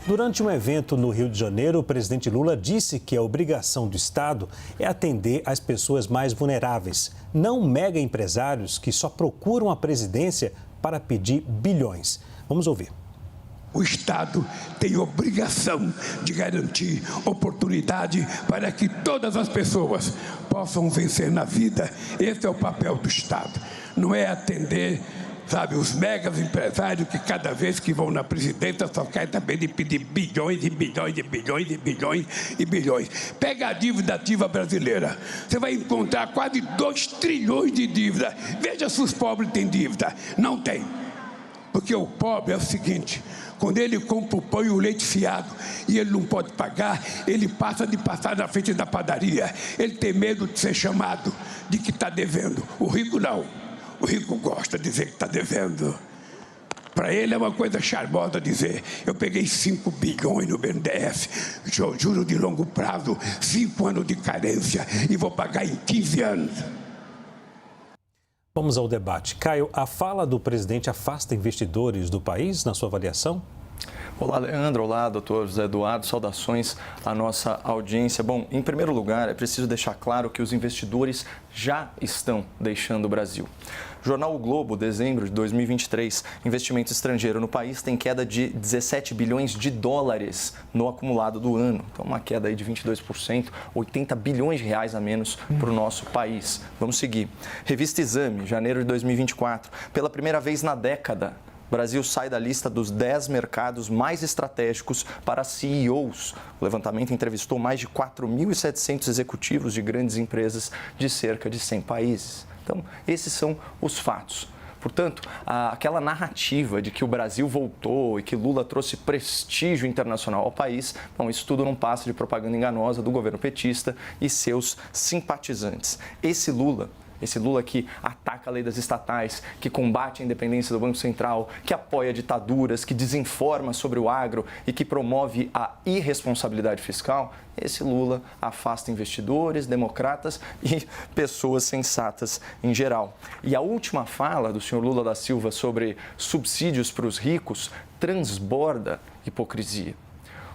Durante um evento no Rio de Janeiro, o presidente Lula disse que a obrigação do Estado é atender as pessoas mais vulneráveis, não mega empresários que só procuram a presidência para pedir bilhões. Vamos ouvir. O Estado tem obrigação de garantir oportunidade para que todas as pessoas possam vencer na vida. Esse é o papel do Estado. Não é atender, os megas empresários que cada vez que vão na presidência só querem também de pedir bilhões e bilhões e bilhões e bilhões e bilhões. Pega a dívida ativa brasileira. Você vai encontrar quase 2 trilhões de dívida. Veja se os pobres têm dívida. Não tem. Porque o pobre é o seguinte: quando ele compra o pão e o leite fiado e ele não pode pagar, ele passa de passar na frente da padaria. Ele tem medo de ser chamado de que está devendo. O rico não. O rico gosta de dizer que está devendo. Para ele é uma coisa charmosa dizer: eu peguei 5 bilhões no BNDES, juro de longo prazo, 5 anos de carência e vou pagar em 15 anos. Vamos ao debate. Caio, a fala do presidente afasta investidores do país, na sua avaliação? Olá, Leandro. Olá, doutor José Eduardo. Saudações à nossa audiência. Bom, em primeiro lugar, é preciso deixar claro que os investidores já estão deixando o Brasil. Jornal O Globo, dezembro de 2023, investimento estrangeiro no país tem queda de 17 bilhões de dólares no acumulado do ano. Então, uma queda aí de 22%, 80 bilhões de reais a menos para o nosso país. Vamos seguir. Revista Exame, janeiro de 2024. Pela primeira vez na década, o Brasil sai da lista dos 10 mercados mais estratégicos para CEOs. O levantamento entrevistou mais de 4.700 executivos de grandes empresas de cerca de 100 países. Então, esses são os fatos. Portanto, aquela narrativa de que o Brasil voltou e que Lula trouxe prestígio internacional ao país, bom, isso tudo não passa de propaganda enganosa do governo petista e seus simpatizantes. Esse Lula que ataca a lei das estatais, que combate a independência do Banco Central, que apoia ditaduras, que desinforma sobre o agro e que promove a irresponsabilidade fiscal, esse Lula afasta investidores, democratas e pessoas sensatas em geral. E a última fala do senhor Lula da Silva sobre subsídios para os ricos transborda hipocrisia.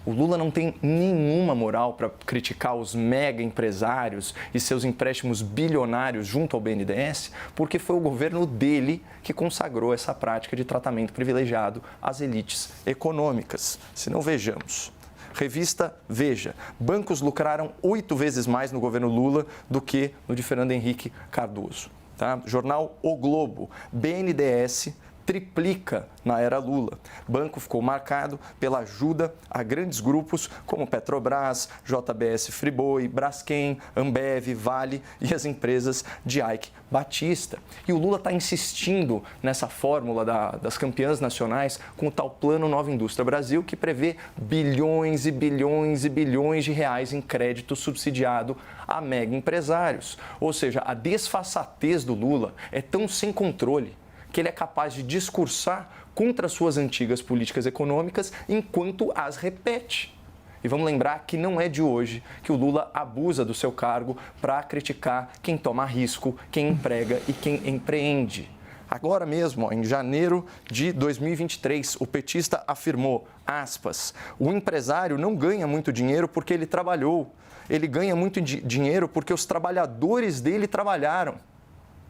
O Lula não tem nenhuma moral para criticar os mega empresários e seus empréstimos bilionários junto ao BNDES, porque foi o governo dele que consagrou essa prática de tratamento privilegiado às elites econômicas. Se não, vejamos. Revista Veja. Bancos lucraram 8 vezes mais no governo Lula do que no de Fernando Henrique Cardoso. Tá? Jornal O Globo. BNDES triplica na era Lula. O banco ficou marcado pela ajuda a grandes grupos como Petrobras, JBS Friboi, Braskem, Ambev, Vale e as empresas de Ike Batista. E o Lula está insistindo nessa fórmula das campeãs nacionais com o tal Plano Nova Indústria Brasil, que prevê bilhões e bilhões e bilhões de reais em crédito subsidiado a mega empresários. Ou seja, a desfaçatez do Lula é tão sem controle que ele é capaz de discursar contra suas antigas políticas econômicas enquanto as repete. E vamos lembrar que não é de hoje que o Lula abusa do seu cargo para criticar quem toma risco, quem emprega e quem empreende. Agora mesmo, em janeiro de 2023, o petista afirmou, aspas, o empresário não ganha muito dinheiro porque ele trabalhou. Ele ganha muito dinheiro porque os trabalhadores dele trabalharam.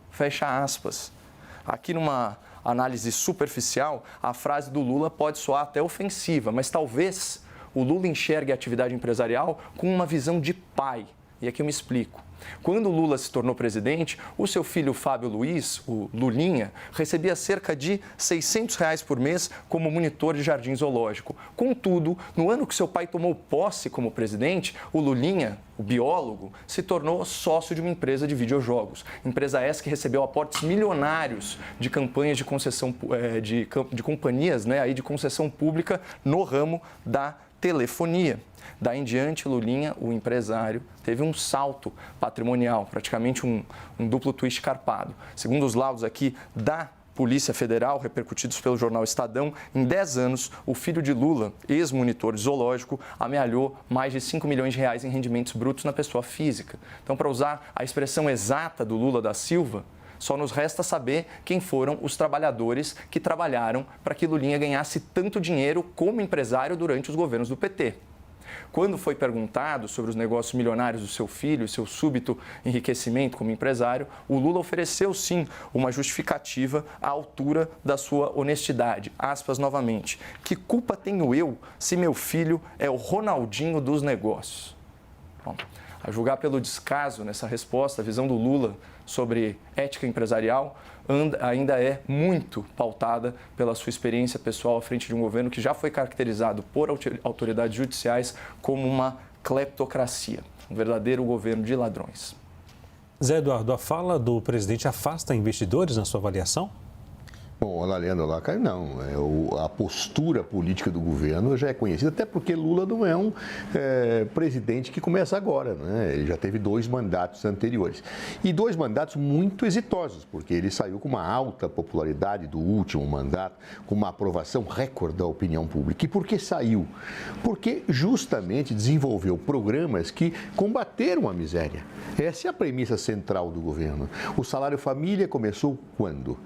Fecha aspas. Aqui numa análise superficial, a frase do Lula pode soar até ofensiva, mas talvez o Lula enxergue a atividade empresarial com uma visão de pai. E aqui eu me explico. Quando o Lula se tornou presidente, o seu filho Fábio Luiz, o Lulinha, recebia cerca de R$ 600 por mês como monitor de jardim zoológico. Contudo, no ano que seu pai tomou posse como presidente, o Lulinha, o biólogo, se tornou sócio de uma empresa de videojogos. Empresa essa que recebeu aportes milionários de campanhas de concessão de companhias, aí de concessão pública no ramo da telefonia. Daí em diante, Lulinha, o empresário, teve um salto patrimonial, praticamente um duplo twist carpado. Segundo os laudos aqui da Polícia Federal, repercutidos pelo jornal Estadão, em 10 anos, o filho de Lula, ex-monitor de zoológico, amealhou mais de 5 milhões de reais em rendimentos brutos na pessoa física. Então, para usar a expressão exata do Lula da Silva, Só nos resta saber quem foram os trabalhadores que trabalharam para que Lulinha ganhasse tanto dinheiro como empresário durante os governos do PT. Quando foi perguntado sobre os negócios milionários do seu filho e seu súbito enriquecimento como empresário, o Lula ofereceu sim uma justificativa à altura da sua honestidade. Aspas novamente. Que culpa tenho eu se meu filho é o Ronaldinho dos negócios? Bom, a julgar pelo descaso nessa resposta, a visão do Lula sobre ética empresarial ainda é muito pautada pela sua experiência pessoal à frente de um governo que já foi caracterizado por autoridades judiciais como uma cleptocracia, um verdadeiro governo de ladrões. Zé Eduardo, a fala do presidente afasta investidores na sua avaliação? Bom, olá, Leandro, olá, Caio, não. A postura política do governo já é conhecida, até porque Lula não é um presidente que começa agora, né? Ele já teve 2 mandatos anteriores. E 2 mandatos muito exitosos, porque ele saiu com uma alta popularidade do último mandato, com uma aprovação recorde da opinião pública. E por que saiu? Porque justamente desenvolveu programas que combateram a miséria. Essa é a premissa central do governo. O Salário Família começou quando?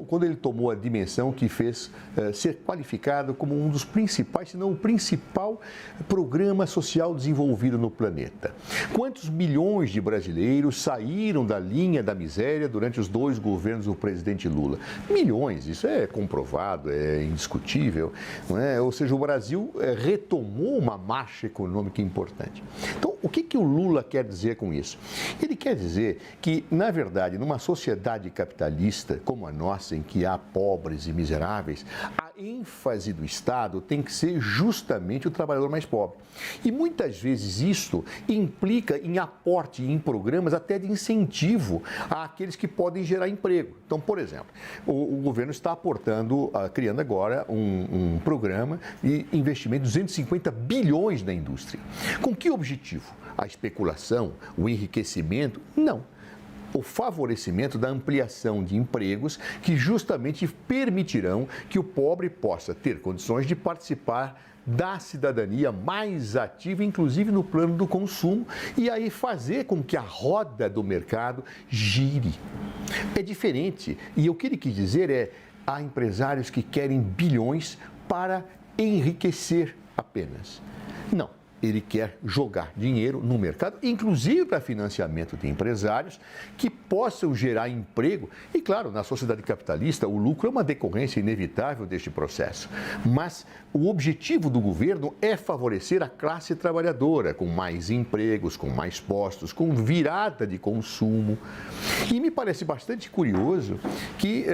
Quando ele tomou a dimensão que fez ser qualificado como um dos principais, se não o principal programa social desenvolvido no planeta. Quantos milhões de brasileiros saíram da linha da miséria durante os 2 governos do presidente Lula? Milhões, isso é comprovado, é indiscutível, não é? Ou seja, o Brasil retomou uma marcha econômica importante. Então, o que o Lula quer dizer com isso? Ele quer dizer que, na verdade, numa sociedade capitalista como a nossa, em que há pobres e miseráveis, a ênfase do Estado tem que ser justamente o trabalhador mais pobre. E muitas vezes isto implica em aporte em programas até de incentivo àqueles que podem gerar emprego. Então, por exemplo, o governo está aportando, criando agora um programa de investimento de 250 bilhões na indústria. Com que objetivo? A especulação, o enriquecimento? Não. O favorecimento da ampliação de empregos que justamente permitirão que o pobre possa ter condições de participar da cidadania mais ativa, inclusive no plano do consumo, e aí fazer com que a roda do mercado gire. É diferente. E o que ele quis dizer é, há empresários que querem bilhões para enriquecer apenas. Não. Ele quer jogar dinheiro no mercado, inclusive para financiamento de empresários que possam gerar emprego. E, claro, na sociedade capitalista, o lucro é uma decorrência inevitável deste processo. Mas o objetivo do governo é favorecer a classe trabalhadora, com mais empregos, com mais postos, com virada de consumo. E me parece bastante curioso que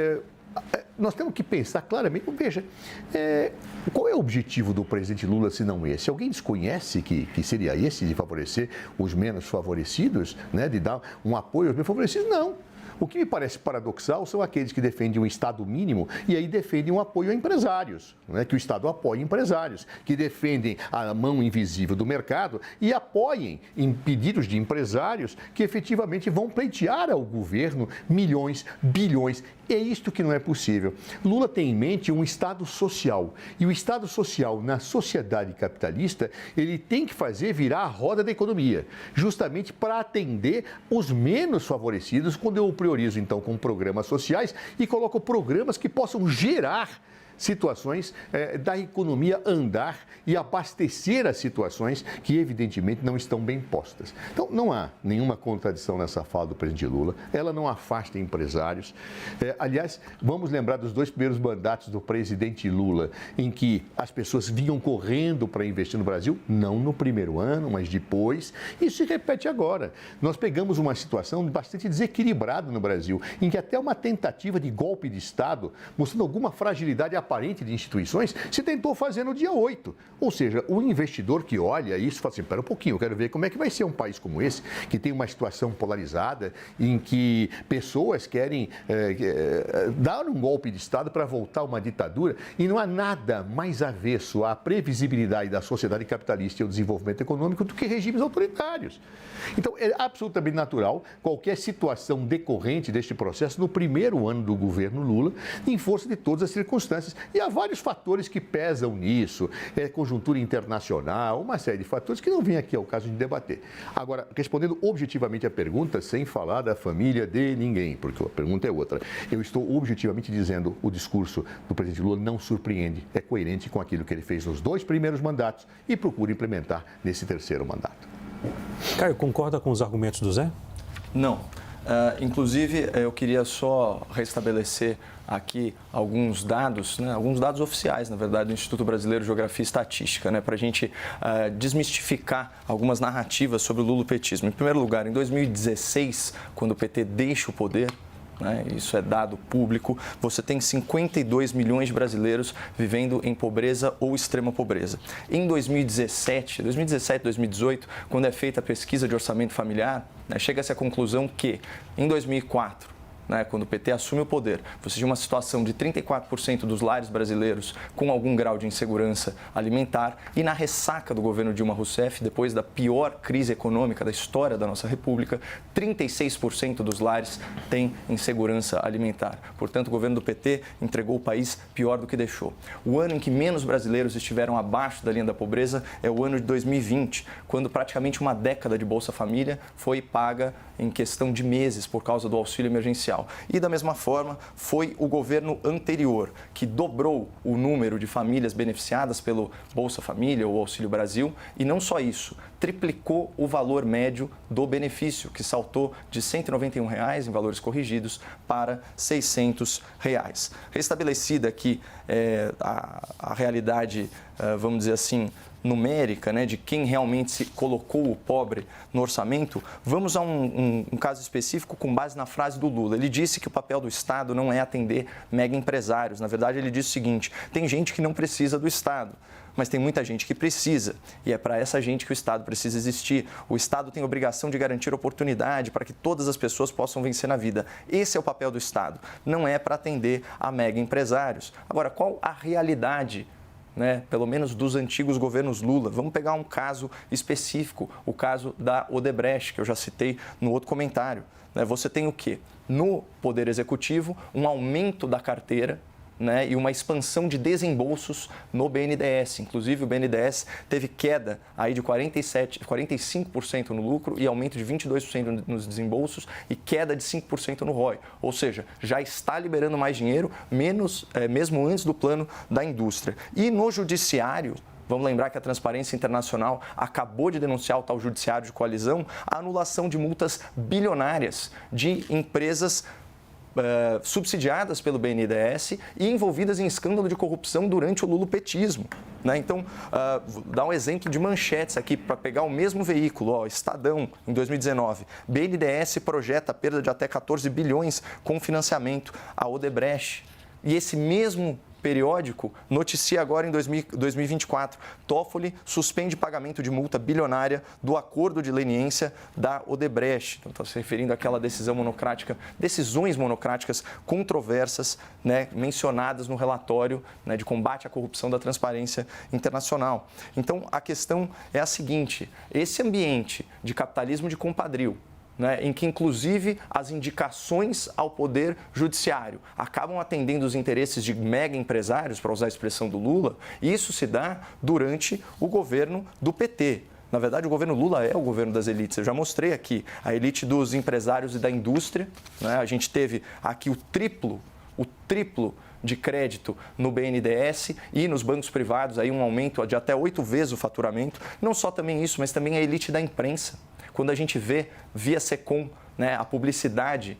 nós temos que pensar claramente, veja, qual é o objetivo do presidente Lula se não esse? Alguém desconhece que seria esse de favorecer os menos favorecidos, né, de dar um apoio aos menos favorecidos? Não. O que me parece paradoxal são aqueles que defendem um Estado mínimo e aí defendem um apoio a empresários, né? Que o Estado apoie empresários, que defendem a mão invisível do mercado e apoiem em pedidos de empresários que efetivamente vão pleitear ao governo milhões, bilhões. É isto que não é possível. Lula tem em mente um Estado social. E o Estado social na sociedade capitalista, ele tem que fazer virar a roda da economia, justamente para atender os menos favorecidos, quando eu priorizo, então, com programas sociais e coloco programas que possam gerar situações da economia andar e abastecer as situações que, evidentemente, não estão bem postas. Então, não há nenhuma contradição nessa fala do presidente Lula. Ela não afasta empresários. Aliás, vamos lembrar dos 2 primeiros mandatos do presidente Lula, em que as pessoas vinham correndo para investir no Brasil, não no primeiro ano, mas depois. Isso se repete agora. Nós pegamos uma situação bastante desequilibrada no Brasil, em que até uma tentativa de golpe de Estado, mostrando alguma fragilidade aparente de instituições, se tentou fazer no dia 8. Ou seja, o investidor que olha isso fala assim, espera um pouquinho, eu quero ver como é que vai ser um país como esse, que tem uma situação polarizada, em que pessoas querem dar um golpe de Estado para voltar a uma ditadura, e não há nada mais avesso à previsibilidade da sociedade capitalista e ao desenvolvimento econômico do que regimes autoritários. Então, é absolutamente natural qualquer situação decorrente deste processo no primeiro ano do governo Lula, em força de todas as circunstâncias. eleições, e há vários fatores que pesam nisso, conjuntura internacional, uma série de fatores que não vem aqui ao caso de debater. Agora, respondendo objetivamente a pergunta, sem falar da família de ninguém, porque a pergunta é outra, eu estou objetivamente dizendo o discurso do presidente Lula não surpreende, é coerente com aquilo que ele fez nos 2 primeiros mandatos e procura implementar nesse 3º mandato. Caio, concorda com os argumentos do Zé? Não. Inclusive, eu queria só restabelecer aqui alguns dados, né, alguns dados oficiais, na verdade, do Instituto Brasileiro de Geografia e Estatística, né, para a gente desmistificar algumas narrativas sobre o lulopetismo. Em primeiro lugar, em 2016, quando o PT deixa o poder, né, isso é dado público, você tem 52 milhões de brasileiros vivendo em pobreza ou extrema pobreza. Em 2017, 2018, quando é feita a pesquisa de orçamento familiar, né, chega-se à conclusão que em 2004, né, quando o PT assume o poder, você tinha uma situação de 34% dos lares brasileiros com algum grau de insegurança alimentar e na ressaca do governo Dilma Rousseff, depois da pior crise econômica da história da nossa República, 36% dos lares têm insegurança alimentar. Portanto, o governo do PT entregou o país pior do que deixou. O ano em que menos brasileiros estiveram abaixo da linha da pobreza é o ano de 2020, quando praticamente uma década de Bolsa Família foi paga em questão de meses por causa do auxílio emergencial. E, da mesma forma, foi o governo anterior que dobrou o número de famílias beneficiadas pelo Bolsa Família ou Auxílio Brasil. E não só isso, triplicou o valor médio do benefício, que saltou de R$ 191 em valores corrigidos para R$ 600. Restabelecida aqui a realidade, vamos dizer assim, numérica, né, de quem realmente se colocou o pobre no orçamento, vamos a um caso específico com base na frase do Lula. Ele disse que o papel do Estado não é atender mega empresários. Na verdade, ele disse o seguinte: tem gente que não precisa do Estado, mas tem muita gente que precisa, e é para essa gente que o Estado precisa existir. O Estado tem a obrigação de garantir oportunidade para que todas as pessoas possam vencer na vida. Esse é o papel do Estado, não é para atender a mega empresários. Agora, qual a realidade, né, pelo menos dos antigos governos Lula? Vamos pegar um caso específico, o caso da Odebrecht, que eu já citei no outro comentário. Você tem o quê? No Poder Executivo, um aumento da carteira, né, e uma expansão de desembolsos no BNDES. Inclusive, o BNDES teve queda aí de 45% no lucro e aumento de 22% nos desembolsos e queda de 5% no ROI. Ou seja, já está liberando mais dinheiro, mesmo antes do plano da indústria. E no judiciário, vamos lembrar que a Transparência Internacional acabou de denunciar o tal judiciário de coalizão, a anulação de multas bilionárias de empresas subsidiadas pelo BNDES e envolvidas em escândalo de corrupção durante o lulopetismo. Né? Então, dá um exemplo de manchetes aqui para pegar o mesmo veículo. Estadão, em 2019, BNDES projeta a perda de até 14 bilhões com financiamento à Odebrecht. E esse mesmo periódico noticia agora em 2024, Toffoli suspende pagamento de multa bilionária do acordo de leniência da Odebrecht. Então, está se referindo àquela decisão monocrática, decisões monocráticas controversas, né, mencionadas no relatório, né, de combate à corrupção da Transparência Internacional. Então, a questão é a seguinte: esse ambiente de capitalismo de compadrio, né, em que, inclusive, as indicações ao Poder Judiciário acabam atendendo os interesses de mega empresários, para usar a expressão do Lula, e isso se dá durante o governo do PT. Na verdade, o governo Lula é o governo das elites. Eu já mostrei aqui a elite dos empresários e da indústria, né? A gente teve aqui o triplo de crédito no BNDES e nos bancos privados, aí um aumento de até 8 vezes o faturamento. Não só também isso, mas também a elite da imprensa. Quando a gente vê via SECOM, né, a publicidade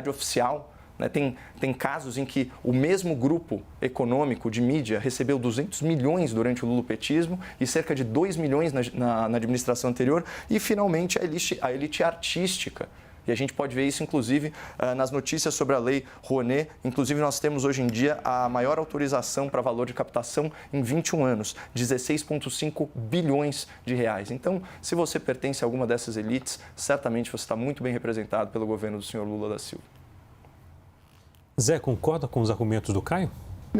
oficial, né, tem casos em que o mesmo grupo econômico de mídia recebeu 200 milhões durante o lulopetismo e cerca de 2 milhões na administração anterior, e finalmente a elite artística. E a gente pode ver isso, inclusive, nas notícias sobre a Lei Rouanet. Inclusive, nós temos hoje em dia a maior autorização para valor de captação em 21 anos, 16,5 bilhões de reais. Então, se você pertence a alguma dessas elites, certamente você está muito bem representado pelo governo do senhor Lula da Silva. Zé, concorda com os argumentos do Caio?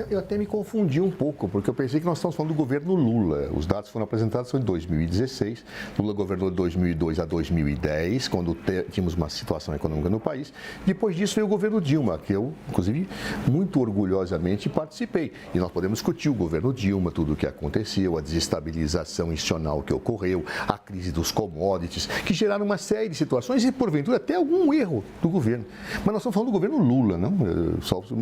Eu até me confundi um pouco, porque eu pensei que nós estamos falando do governo Lula. Os dados foram apresentados são de 2016. Lula governou de 2002 a 2010, quando tínhamos uma situação econômica no país. Depois disso veio o governo Dilma, que eu, inclusive, muito orgulhosamente participei. E nós podemos discutir o governo Dilma, tudo o que aconteceu, a desestabilização institucional que ocorreu, a crise dos commodities, que geraram uma série de situações e, porventura, até algum erro do governo. Mas nós estamos falando do governo Lula, não?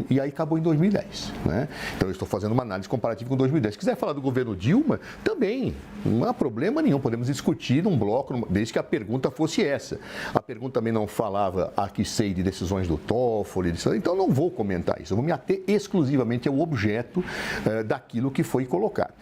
E aí acabou em 2010, né? Então, eu estou fazendo uma análise comparativa com 2010. Se quiser falar do governo Dilma, também, não há problema nenhum. Podemos discutir num bloco, desde que a pergunta fosse essa. A pergunta também não falava, aqui sei, de decisões do Toffoli, então não vou comentar isso. Eu vou me ater exclusivamente ao objeto daquilo que foi colocado.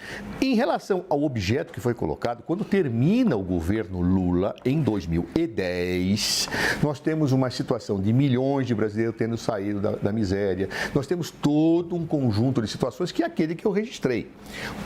Em relação ao objeto que foi colocado, quando termina o governo Lula, em 2010, nós temos uma situação de milhões de brasileiros tendo saído da miséria. Nós temos todo um conjunto de situações que é aquele que eu registrei.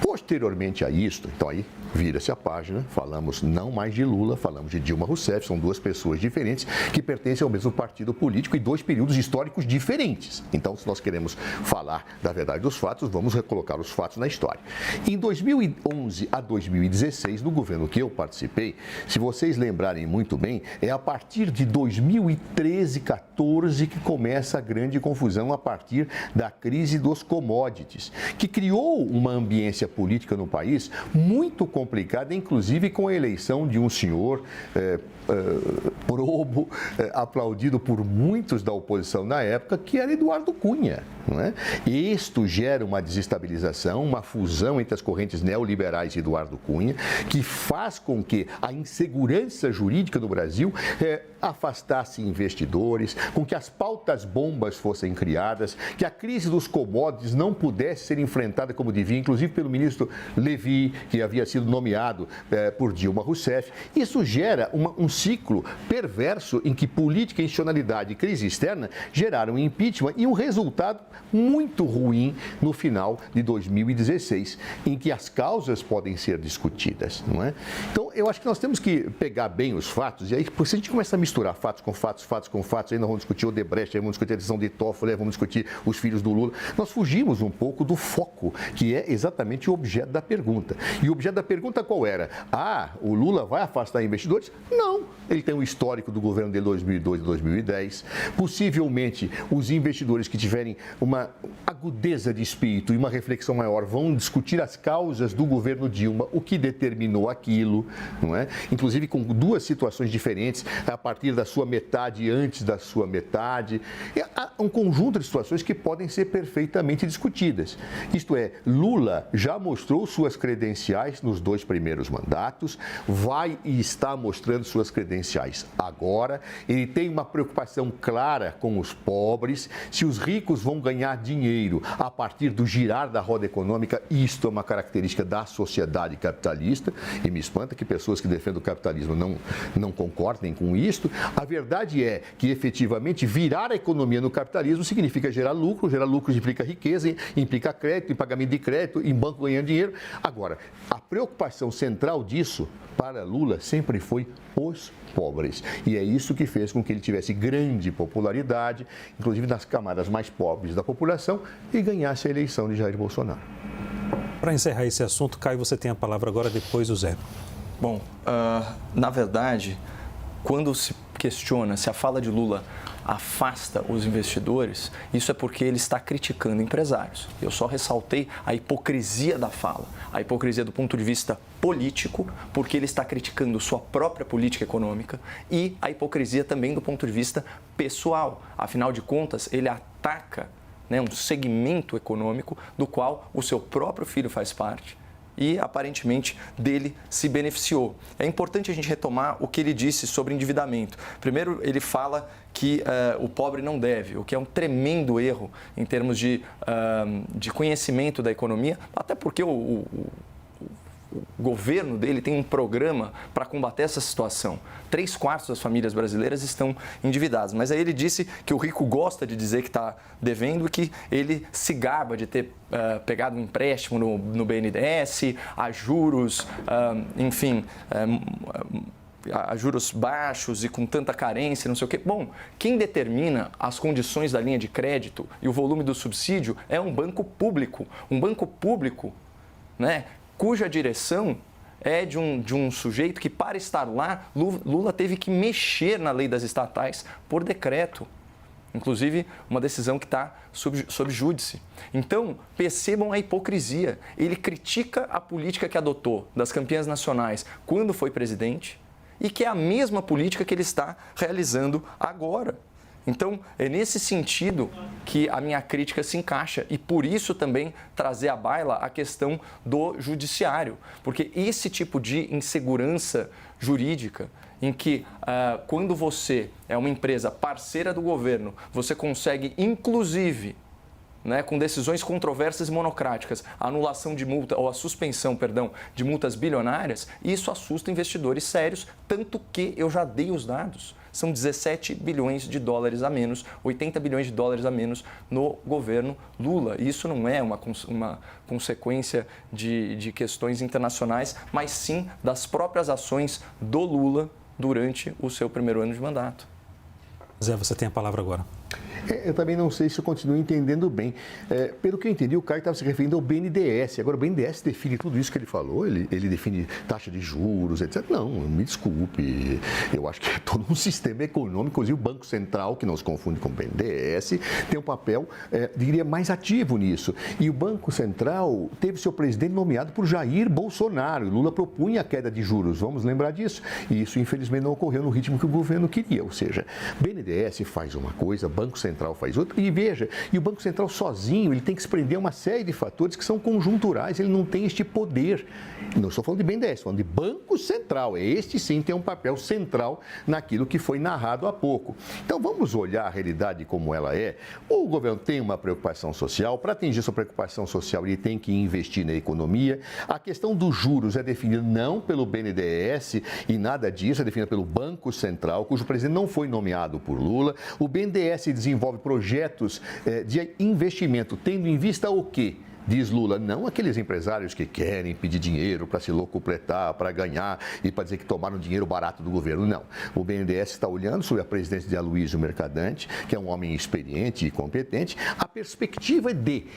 Posteriormente a isto, então aí vira-se a página, falamos não mais de Lula, falamos de Dilma Rousseff, são duas pessoas diferentes que pertencem ao mesmo partido político e dois períodos históricos diferentes. Então, se nós queremos falar da verdade dos fatos, vamos recolocar os fatos na história. Em 2011 a 2016, no governo que eu participei, se vocês lembrarem muito bem, é a partir de 2013, 14 que começa a grande confusão a partir da crise dos commodities, que criou uma ambiência política no país muito complicada, inclusive com a eleição de um senhor probo, aplaudido por muitos da oposição na época, que era Eduardo Cunha. Não é? E isto gera uma desestabilização, uma fusão entre as correntes neoliberais e Eduardo Cunha, que faz com que a insegurança jurídica no Brasil afastasse investidores, com que as pautas bombas fossem criadas, que a crise dos commodities não pudesse ser enfrentada como devia, inclusive pelo ministro Levi, que havia sido nomeado por Dilma Rousseff. Isso gera um ciclo perverso em que política, institucionalidade e crise externa geraram impeachment e um resultado muito ruim no final de 2016, em que as causas podem ser discutidas, não é? Então, eu acho que nós temos que pegar bem os fatos, e aí, se a gente começa a misturar fatos com fatos, fatos com fatos, aí nós vamos discutir o Odebrecht, aí vamos discutir a decisão de Toffoli, aí vamos discutir os filhos do Lula, nós fugimos um pouco do foco, que é exatamente o objeto da pergunta. E o objeto da pergunta qual era? O Lula vai afastar investidores? Não. Ele tem um histórico do governo de 2002 e 2010. Possivelmente, os investidores que tiverem uma agudeza de espírito e uma reflexão maior vão discutir as causas do governo Dilma, o que determinou aquilo, não é? Inclusive com duas situações diferentes, a partir da sua metade e antes da sua metade. Há um conjunto de situações que podem ser perfeitamente discutidas. Isto é, Lula já mostrou suas credenciais nos dois primeiros mandatos, vai e está mostrando suas credenciais agora. Ele tem uma preocupação clara com os pobres, se os ricos vão ganhar dinheiro a partir do girar da roda econômica. Isto é uma característica da sociedade capitalista e me espanta que pessoas que defendem o capitalismo não concordem com isto. A verdade é que, efetivamente, virar a economia no capitalismo significa gerar lucro implica riqueza, implica crédito, em pagamento de crédito, em banco ganhando dinheiro. Agora, a preocupação central disso, para Lula, sempre foi os pobres. E é isso que fez com que ele tivesse grande popularidade, inclusive nas camadas mais pobres da população, e ganhasse a eleição de Jair Bolsonaro. Para encerrar esse assunto, Caio, você tem a palavra agora, depois do Zé. Bom, na verdade, quando se questiona se a fala de Lula afasta os investidores, isso é porque ele está criticando empresários. Eu só ressaltei a hipocrisia da fala, a hipocrisia do ponto de vista político, porque ele está criticando sua própria política econômica, e a hipocrisia também do ponto de vista pessoal. Afinal de contas, ele ataca, um segmento econômico do qual o seu próprio filho faz parte e, aparentemente, dele se beneficiou. É importante a gente retomar o que ele disse sobre endividamento. Primeiro, ele fala que o pobre não deve, o que é um tremendo erro em termos de conhecimento da economia, até porque o governo dele tem um programa para combater essa situação. 3/4 das famílias brasileiras estão endividadas. Mas aí ele disse que o rico gosta de dizer que está devendo e que ele se gaba de ter pegado um empréstimo no BNDES, a juros, a juros baixos e com tanta carência, não sei o quê. Bom, quem determina as condições da linha de crédito e o volume do subsídio é um banco público. Um banco público, né, cuja direção é de um sujeito que, para estar lá, Lula teve que mexer na lei das estatais por decreto. Inclusive, uma decisão que está sob júdice. Então, percebam a hipocrisia. Ele critica a política que adotou das campeãs nacionais quando foi presidente e que é a mesma política que ele está realizando agora. Então, é nesse sentido que a minha crítica se encaixa e por isso também trazer à baila a questão do judiciário, porque esse tipo de insegurança jurídica em que quando você é uma empresa parceira do governo, você consegue inclusive, né, com decisões controversas e monocráticas, a anulação de multa ou a suspensão, perdão, de multas bilionárias, isso assusta investidores sérios, tanto que eu já dei os dados. São 17 bilhões de dólares a menos, 80 bilhões de dólares a menos no governo Lula. Isso não é uma consequência de questões internacionais, mas sim das próprias ações do Lula durante o seu primeiro ano de mandato. Zé, você tem a palavra agora. Eu também não sei se eu continuo entendendo bem. Pelo que eu entendi, o Caio estava se referindo ao BNDES. Agora, o BNDES define tudo isso que ele falou, ele define taxa de juros, etc. Não, me desculpe. Eu acho que é todo um sistema econômico, inclusive o Banco Central, que não se confunde com o BNDES, tem um papel, diria, mais ativo nisso. E o Banco Central teve seu presidente nomeado por Jair Bolsonaro. Lula propunha a queda de juros, vamos lembrar disso. E isso, infelizmente, não ocorreu no ritmo que o governo queria. Ou seja, BNDES faz uma coisa, Banco Central faz outra, e veja, e o Banco Central sozinho, ele tem que se prender a uma série de fatores que são conjunturais, ele não tem este poder. Não estou falando de BNDES, estou falando de Banco Central, este sim tem um papel central naquilo que foi narrado há pouco. Então vamos olhar a realidade como ela é. O governo tem uma preocupação social, para atingir sua preocupação social ele tem que investir na economia. A questão dos juros é definida não pelo BNDES e nada disso, é definida pelo Banco Central, cujo presidente não foi nomeado por Lula. O BNDES desenvolve projetos de investimento, tendo em vista o quê? Diz Lula, não aqueles empresários que querem pedir dinheiro para se locupletar, para ganhar e para dizer que tomaram dinheiro barato do governo, não. O BNDES está olhando sob a presidência de Aloysio Mercadante, que é um homem experiente e competente, a perspectiva de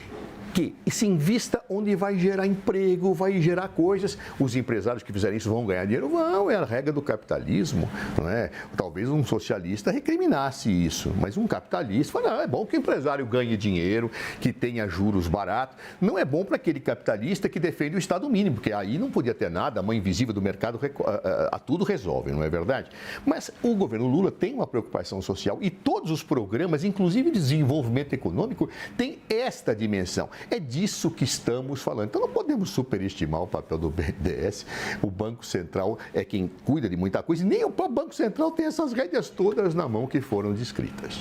que se invista onde vai gerar emprego, vai gerar coisas. Os empresários que fizerem isso vão ganhar dinheiro? Vão, é a regra do capitalismo. Não é? Talvez um socialista recriminasse isso, mas um capitalista fala, não, é bom que o empresário ganhe dinheiro, que tenha juros baratos. Não é bom para aquele capitalista que defende o Estado mínimo, porque aí não podia ter nada, a mão invisível do mercado a tudo resolve, não é verdade? Mas o governo Lula tem uma preocupação social e todos os programas, inclusive de desenvolvimento econômico, têm esta dimensão. É disso que estamos falando. Então, não podemos superestimar o papel do BNDES. O Banco Central é quem cuida de muita coisa. E nem o Banco Central tem essas rédeas todas na mão que foram descritas.